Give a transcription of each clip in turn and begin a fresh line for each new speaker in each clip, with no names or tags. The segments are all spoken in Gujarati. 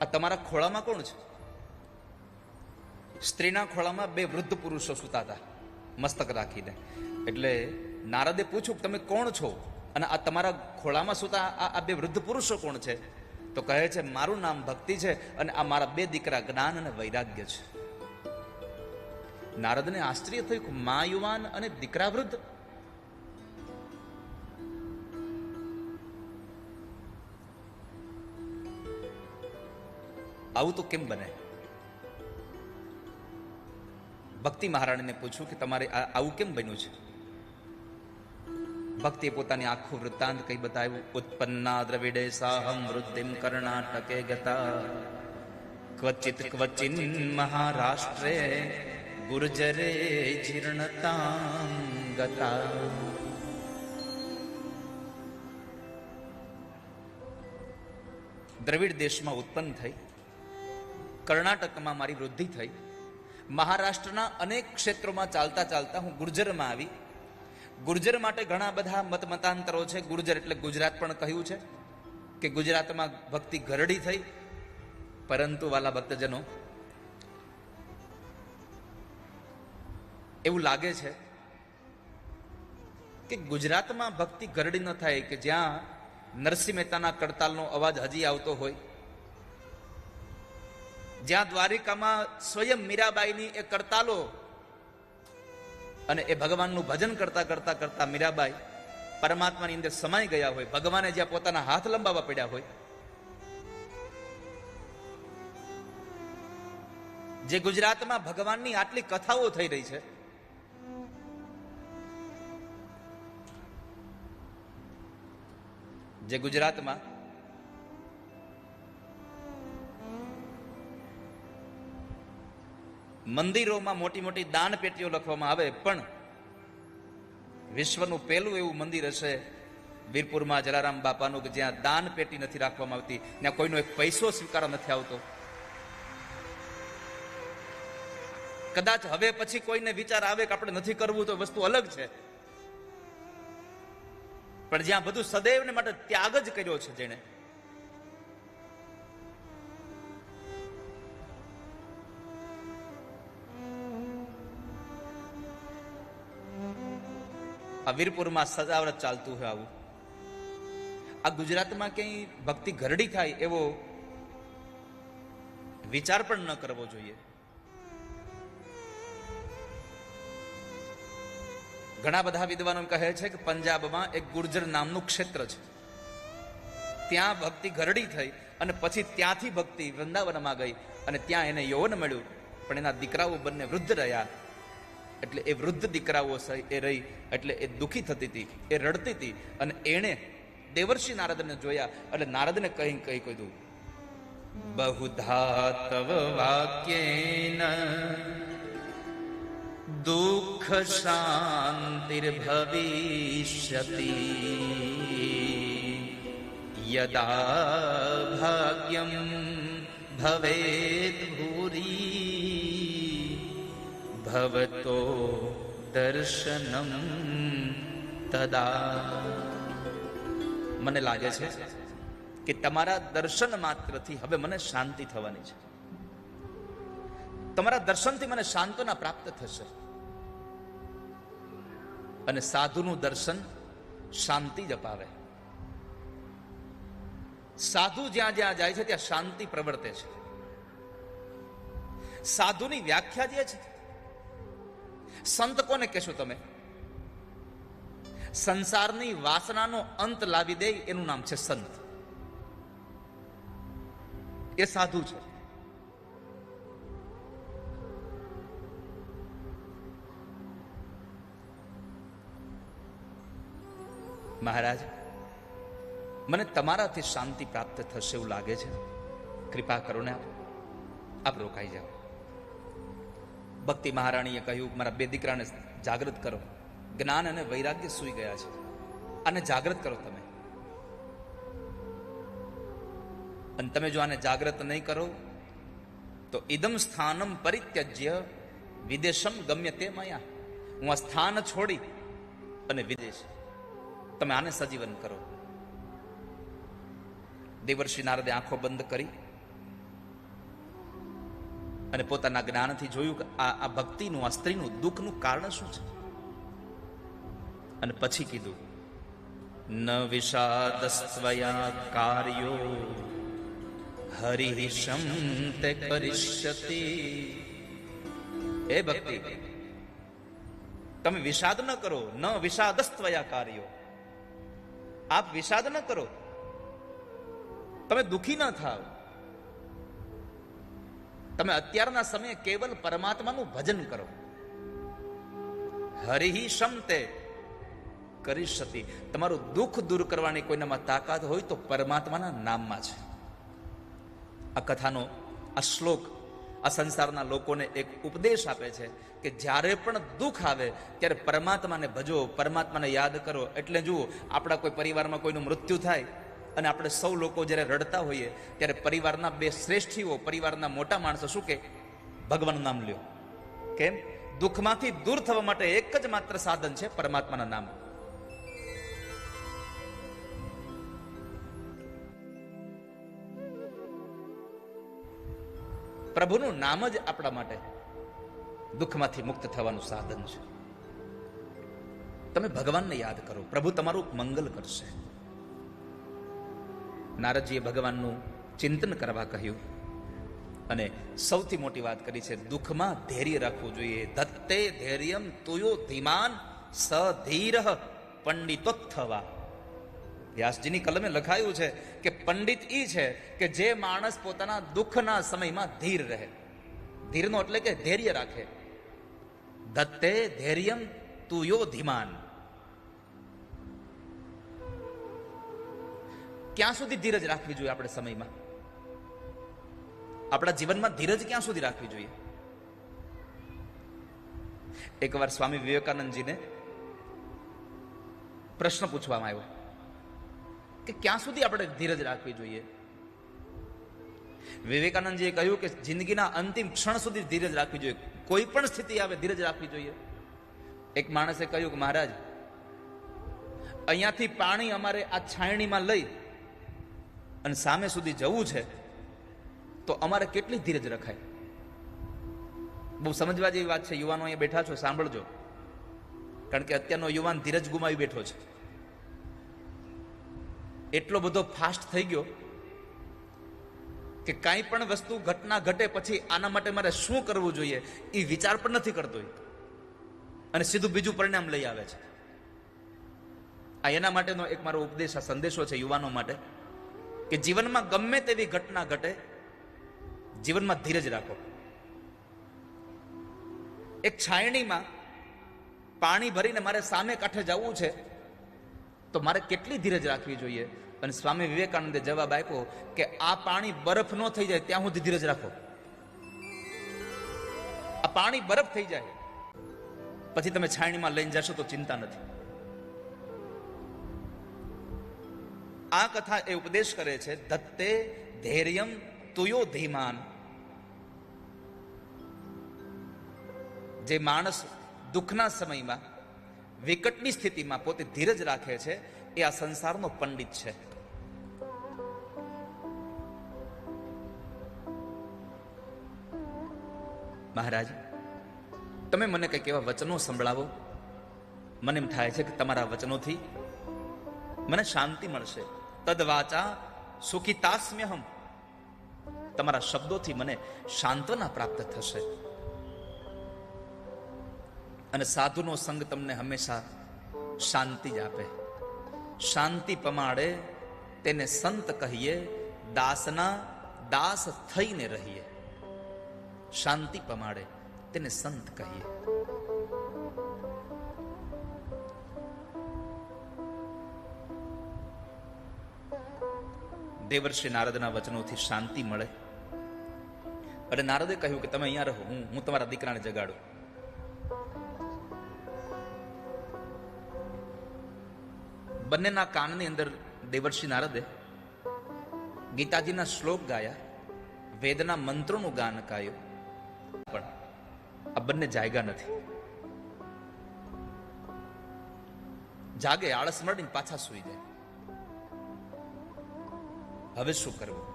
આ તમારા ખોળામાં કોણ છે? સ્ત્રીના ખોળામાં બે વૃદ્ધ પુરુષો સૂતા હતા મસ્તક રાખીને. એટલે નારદે પૂછ્યું તમે કોણ છો અને આ તમારા ખોળામાં સૂતા આ બે વૃદ્ધ પુરુષો કોણ છે? તો કહે છે મારું નામ ભક્તિ છે અને આ મારા બે દીકરા જ્ઞાન અને વૈરાગ્ય છે. નારદને આશ્ચર્ય થયું કે મા યુવાન અને દીકરા વૃદ્ધ. આવું તો કેમ બને? ભક્તિ મહારાણીને પૂછ્યું કે તમારે આવું કેમ બન્યું છે? ભક્તિએ પોતાની આખું વૃત્તાંત કઈ બતાવ્યું. ઉત્પન્ના દ્રવિડે સાહમ વૃદ્ધિમ કર્ણાટકે ગતા ક્વચિત ક્વચિન મહારાષ્ટ્રે ગુર્જરે જીર્ણતાં ગતા. દ્રવિડ દેશમાં ઉત્પન્ન થઈ, કર્ણાટકમાં મારી વૃદ્ધિ થઈ, મહારાષ્ટ્રના અનેક ક્ષેત્રોમાં ચાલતા ચાલતા હું ગુર્જરમાં આવી. ગુર્જર માટે ઘણા બધા મતાંતરો છે. ગુર્જર એટલે ગુજરાત પણ કહ્યું છે કે ગુજરાતમાં ભક્તિ ઘરડી થઈ. પરંતુ વાલા ભક્તજનો, એવું લાગે છે કે ગુજરાતમાં ભક્તિ ઘરડી ન થાય કે જ્યાં નરસિંહ મહેતાના કડતાલનો અવાજ હજી આવતો હોય, જ્યાં દ્વારિકામાં સ્વયં મીરાબાઈની એ કરતાલો અને એ ભગવાનનું ભજન કરતા કરતા કરતા મીરાબાઈ પરમાત્માની અંદર સમાઈ ગયા હોય, ભગવાને જ્યાં પોતાના હાથ લંબાવવા પડ્યા હોય, જે ગુજરાતમાં ભગવાનની આટલી કથાઓ થઈ રહી છે, જે ગુજરાતમાં મંદિરોમાં મોટી મોટી દાન પેટીઓ લખવામાં આવે, પણ વિશ્વનું પહેલું એવું મંદિર હશે વીરપુરમાં જલારામ બાપાનું કે જ્યાં દાન પેટી નથી રાખવામાં આવતી, ત્યાં કોઈનો એક પૈસો સ્વીકાર નથી આવતો. કદાચ હવે પછી કોઈને વિચાર આવે કે આપણે નથી કરવું તો વસ્તુ અલગ છે, પણ જ્યાં બધું સદૈવને માટે ત્યાગ જ કર્યો છે જેણે, આ વીરપુરમાં સજાવટ ચાલતું હોય આવું. આ ગુજરાતમાં ક્યાંય ભક્તિ ઘરડી થાય એવો વિચાર પણ ન કરવો જોઈએ. ઘણા બધા વિદ્વાનો કહે છે કે પંજાબમાં એક ગુર્જર નામનું ક્ષેત્ર છે, ત્યાં ભક્તિ ઘરડી થઈ અને પછી ત્યાંથી ભક્તિ વૃંદાવનમાં ગઈ અને ત્યાં એને યૌવન મળ્યું, પણ એના દીકરાઓ બંને વૃદ્ધ રહ્યા. એટલે એ વૃદ્ધ દીકરાઓ એ રહી એટલે એ દુઃખી થતી હતી, એ રડતી હતી અને એણે દેવર્ષિ નારદને જોયા એટલે નારદને કહી કહ્યું બહુધા તવ વાક્યેન દુઃખ શાંતિર્ભવિષ્યતિ યદા ભાગ્યમ ભવેત ભૂરી ભવતો દર્શનમ તદા. મને લાગે છે કે તમારા દર્શન માત્રથી હવે મને શાંતિ થવાની છે. તમારા દર્શનથી મને સાંત્વના પ્રાપ્ત થશે. અને સાધુનું દર્શન શાંતિ જ અપાવે. સાધુ જ્યાં જ્યાં જાય છે ત્યાં શાંતિ પ્રવર્તે છે. સાધુની વ્યાખ્યા જે છે, સંત કોને કહેશો તમે? સંસારની વાસનાનો અંત લાવી દે એનું નામ છે સંત. એ સાધુ છે. મહારાજ, મને તમારાથી શાંતિ પ્રાપ્ત થશે એવું લાગે છે, કૃપા કરો ને આપ રોકાઈ જાઓ. ભક્તિ મહારાણીએ કહ્યું મારા બે દીકરાને જાગૃત કરો, જ્ઞાન અને વૈરાગ્ય સૂઈ ગયા છે, આને જાગૃત કરો તમે. અને તમે જો આને જાગૃત નહીં કરો તો ઇદમ સ્થાનમ પરિત્યજ્ય વિદેશમ ગમ્ય તે મયા. હું આ સ્થાન છોડી અને વિદેશ, તમે આને સજીવન કરો. દેવર્ષિ નારદે આંખો બંધ કરી અને પોતાના જ્ઞાનથી જોયું કે આ ભક્તિનું, આ સ્ત્રીનું દુઃખનું કારણ શું છે. અને પછી કીધું, ન વિષાદસ્ત્વયા કાર્યો હરિહિશં તે કરિષ્યતિ. એ ભક્તિ, તમે વિષાદ ન કરો. ન વિષાદસ્ત્વયા કાર્યો, આપ વિષાદ ન કરો, તમે દુઃખી ન થાવ. તમે અત્યારના સમયે કેવલ પરમાત્માનું ભજન કરો. હરિહિશં તે કરિષ્યતિ. તમારું દુઃખ દૂર કરવાની કોઈનામાં તાકાત હોય તો પરમાત્માના નામમાં છે. આ કથાનો આ શ્લોક આ સંસારના લોકોને એક ઉપદેશ આપે છે કે જ્યારે પણ દુઃખ આવે ત્યારે પરમાત્માને ભજો, પરમાત્માને યાદ કરો. એટલે જુઓ, આપણા કોઈ પરિવારમાં કોઈનું મૃત્યુ થાય અને આપણે સૌ લોકો જ્યારે રડતા હોઈએ ત્યારે પરિવારના બે શ્રેષ્ઠીઓ, પરિવારના મોટા માણસો શું કે? ભગવાનનું નામ લ્યો. કેમ? દુઃખમાંથી દૂર થવા માટે એક જ માત્ર સાધન છે, પરમાત્માના નામ. પ્રભુનું નામ જ આપણા માટે દુઃખમાંથી મુક્ત થવાનું સાધન છે. તમે ભગવાનને યાદ કરો, પ્રભુ તમારું મંગલ કરશે. નારદજીએ ભગવાનનું ચિંતન કરવા કહ્યું અને સૌથી મોટી વાત કરી છે, દુઃખમાં ધૈર્ય રાખવું જોઈએ. ધત્તે ધૈર્યમ તુયો ધીમાન સ ધીરઃ પંડિતોત્થવા. વ્યાસજીની કલમે લખાયું છે કે પંડિત ઈ છે કે જે માણસ પોતાના દુઃખના સમયમાં ધીર રહે. ધીરનો એટલે કે ધૈર્ય રાખે. ધત્તે ધૈર્યમ તુયો ધીમાન. ક્યાં સુધી ધીરજ રાખવી જોઈએ આપણે સમયમાં? આપણા જીવનમાં ધીરજ ક્યાં સુધી રાખવી જોઈએ? એકવાર સ્વામી વિવેકાનંદજીને પ્રશ્ન પૂછવામાં આવ્યો કે ક્યાં સુધી આપણે ધીરજ રાખવી જોઈએ? વિવેકાનંદજીએ કહ્યું કે જિંદગીના અંતિમ ક્ષણ સુધી ધીરજ રાખવી જોઈએ. કોઈ પણ સ્થિતિ આવે ધીરજ રાખવી જોઈએ. એક માણસે કહ્યું કે મહારાજ, અહીંયાથી પાણી અમારે આ છાયણીમાં લઈ અને સામે સુધી જવું છે તો અમારે કેટલી ધીરજ રખાય? બહુ સમજવા જેવી વાત છે. યુવાનો અહીંયા બેઠા છો, સાંભળજો, કારણ કે અત્યારનો યુવાન ધીરજ ગુમાવી બેઠો છે. એટલો બધો ફાસ્ટ થઈ ગયો કે કાંઈ પણ વસ્તુ ઘટના ઘટે પછી આના માટે મારે શું કરવું જોઈએ એ વિચાર પણ નથી કરતો અને સીધું બીજું પરિણામ લઈ આવે છે. આ એના માટેનો એક મારો ઉપદેશ, આ સંદેશો છે યુવાનો માટે કે જીવનમાં ગમે તેવી ઘટના ઘટે, જીવનમાં ધીરજ રાખો. એક છાયણીમાં પાણી ભરીને મારે સામે કાંઠે જવું છે તો મારે કેટલી ધીરજ રાખવી જોઈએ? અને સ્વામી વિવેકાનંદે જવાબ આપ્યો કે આ પાણી બરફ ન થઈ જાય ત્યાં સુધી ધીરજ રાખો. આ પાણી બરફ થઈ જાય પછી તમે છાયણીમાં લઈને જશો તો ચિંતા નથી. આ કથા એ ઉપદેશ કરે છે, ધત્તે ધૈર્યમ તુયો ધીમાન. જે માણસ દુઃખના સમયમાં, વિકટની સ્થિતિમાં પોતે ધીરજ રાખે છે એ આ સંસારનો પંડિત છે. મહારાજ, તમે મને કંઈક એવા વચનો સંભળાવો, મને એમ થાય છે કે તમારા વચનોથી મને શાંતિ મળશે. તદ વાચા સુખિતાસ્મ્યહમ. તમારા શબ્દોથી મને સાંત્વના પ્રાપ્ત થશે. અને સાધુનો સંગ તમને હંમેશા શાંતિ જ આપે. શાંતિ પમાડે તેને સંત કહીએ, દાસના દાસ થઈને રહીએ. શાંતિ પમાડે તેને સંત કહીએ. દેવર્ષિ નારદના વચનોથી શાંતિ મળે. અને નારદે કહ્યું કે તમે અહીંયા રહો, હું તમારા દીકરાને જગાડું. બંનેના કાનની અંદર દેવર્ષિ નારદે ગીતાજીના શ્લોક ગાયા, વેદના મંત્રોનું ગાન ગાયું. પણ આ બંને જાગ્યા નથી. જાગે, આળસ મળીને પાછા સૂઈ જાય. હવે શું કરવું?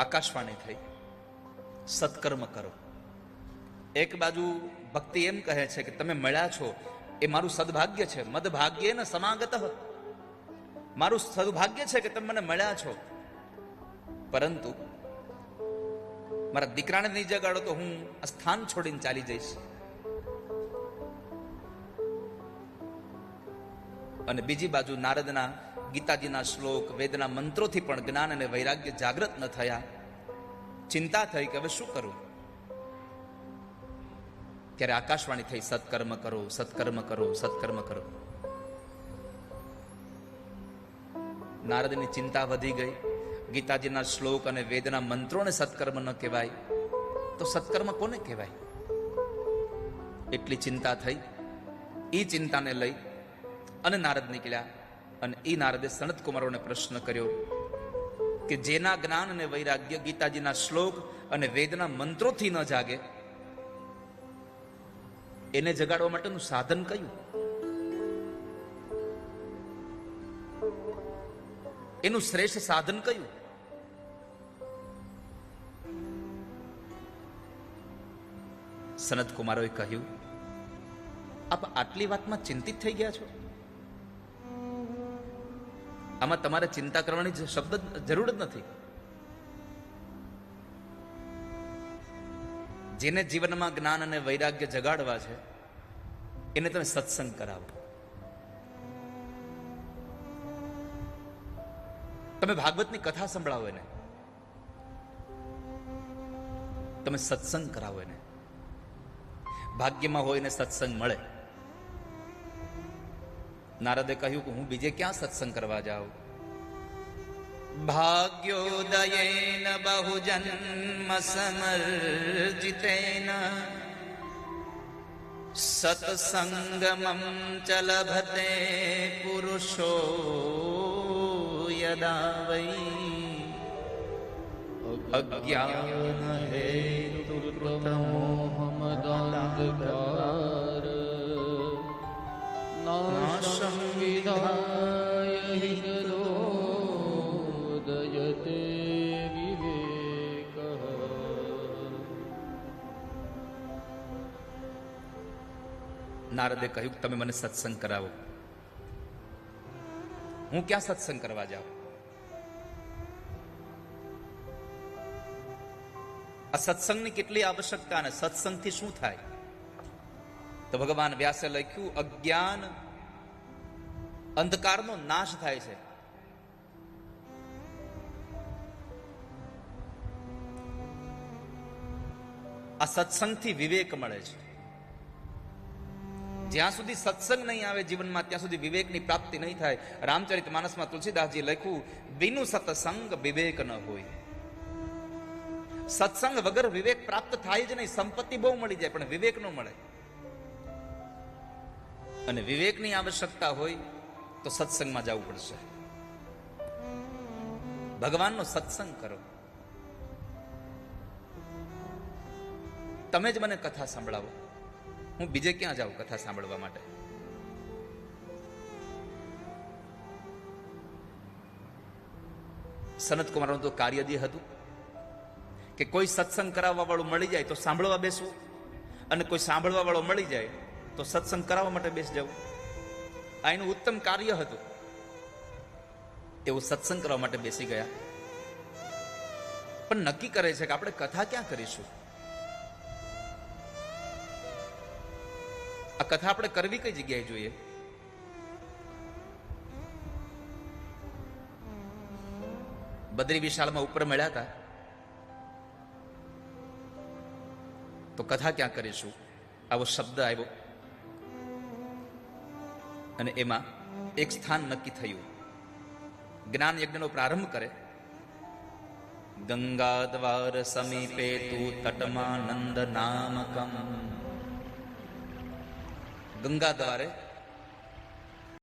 આકાશવાણી થઈ, સત્કર્મ કરો. એક બાજુ ભક્તિ એમ કહે છે કે તમે મળ્યા છો એ મારું સદભાગ્ય છે, મદભાગ્ય ને સમાગત, મારું સદભાગ્ય છે કે તમે મને મળ્યા છો, પરંતુ મારા દીકરાને નહીં જગાડો તો હું આ સ્થાન છોડીને ચાલી જઈશ. અને બીજી બાજુ નારદના ગીતાજીના શ્લોક, વેદના મંત્રોથી પણ જ્ઞાન અને વૈરાગ્ય જાગૃત ન થયા. ચિંતા થઈ કે હવે શું કરું? ત્યારે આકાશવાણી થઈ, સત્કર્મ કરો, સત્કર્મ કરો, સત્કર્મ કરો. નારદની ચિંતા વધી ગઈ. ગીતાજીના શ્લોક અને વેદના મંત્રોને સત્કર્મ ન કહેવાય તો સત્કર્મ કોને કહેવાય? એટલી ચિંતા થઈ. એ ચિંતાને લઈ અને નારદ નીકળ્યા. અને એ નારદે સનત કુમારોને પ્રશ્ન કર્યો કે જેના જ્ઞાન અને વૈરાગ્ય ગીતાજીના શ્લોક અને વેદના મંત્રોથી ન જાગે એને જગાડવા માટેનું સાધન કયું? એનું શ્રેષ્ઠ સાધન કયું? સનત કુમારોએ કહ્યું, આપ આટલી વાતમાં ચિંતિત થઈ ગયા છો? આમાં તમારે ચિંતા કરવાની શબ્દ જરૂર જ નથી. જેને જીવનમાં જ્ઞાન અને વૈરાગ્ય જગાડવા છે એને તમે સત્સંગ કરાવો. તમે ભાગવતની કથા સંભળાવો એને, તમે સત્સંગ કરાવો એને. ભાગ્યમાં હોય ને સત્સંગ મળે. નારદે કહ્યું કે હું બીજે ક્યાં સત્સંગ કરવા જાઉં? ભાગ્યોદયેન બહુજન્મ સમર્જિતેન સત્સંગમં ચ લભતે પુરુષો યદા વૈ અજ્ઞાન હેતુર્મોહમદાંધકાર નાશં વિધાય હિતોદયતે વિવેકઃ. નારદે કહ્યું, તમે મને સત્સંગ કરાવો. હું ક્યાં સત્સંગ કરવા જાઉં? આ સત્સંગની કેટલી આવશ્યકતા અને સત્સંગથી શું થાય? તો ભગવાન વ્યાસે લખ્યું, અજ્ઞાન અંધકારનો નાશ થાય છે. આ સત્સંગથી વિવેક મળે છે. જ્યાં સુધી સત્સંગ નહીં આવે જીવનમાં ત્યાં સુધી વિવેકની પ્રાપ્તિ નહીં થાય. રામચરિત માનસમાં તુલસીદાસજી લખ્યું, વિનુ સત્સંગ વિવેક ન હોય. સત્સંગ વગર વિવેક પ્રાપ્ત થાય જ નહીં. સંપત્તિ બહુ મળી જાય પણ વિવેક ન મળે. અને વિવેકની આવશ્યકતા હોય તો સત્સંગમાં જવું પડશે. ભગવાનનો સત્સંગ કરો. તમે જ મને કથા સંભળાવો, હું બીજે ક્યાં જાઉં કથા સાંભળવા માટે? સનત કુમારનું તો કાર્ય જે હતું કે કોઈ સત્સંગ કરાવવા વાળું મળી જાય તો સાંભળવા બેસવું, અને કોઈ સાંભળવા વાળો મળી જાય તો સત્સંગ કરાવવા માટે બેસી જવું. આ એનું ઉત્તમ કાર્ય હતું. એવું સત્સંગ કરવા માટે બેસી ગયા. પણ નક્કી કરે છે કે આપણે કથા ક્યાં કરીશું? આ કથા આપણે કરવી કઈ જગ્યાએ જોઈએ? બદ્રી વિશાળમાં ઉપર મળ્યા હતા તો કથા ક્યાં કરીશું આવો શબ્દ આવ્યો અને એમાં એક સ્થાન નક્કી થયું. જ્ઞાન યજ્ઞનો પ્રારંભ કરે. ગંગા દ્વાર સમીપે તું તટમાં નંદ નામકમ. ગંગા દ્વારે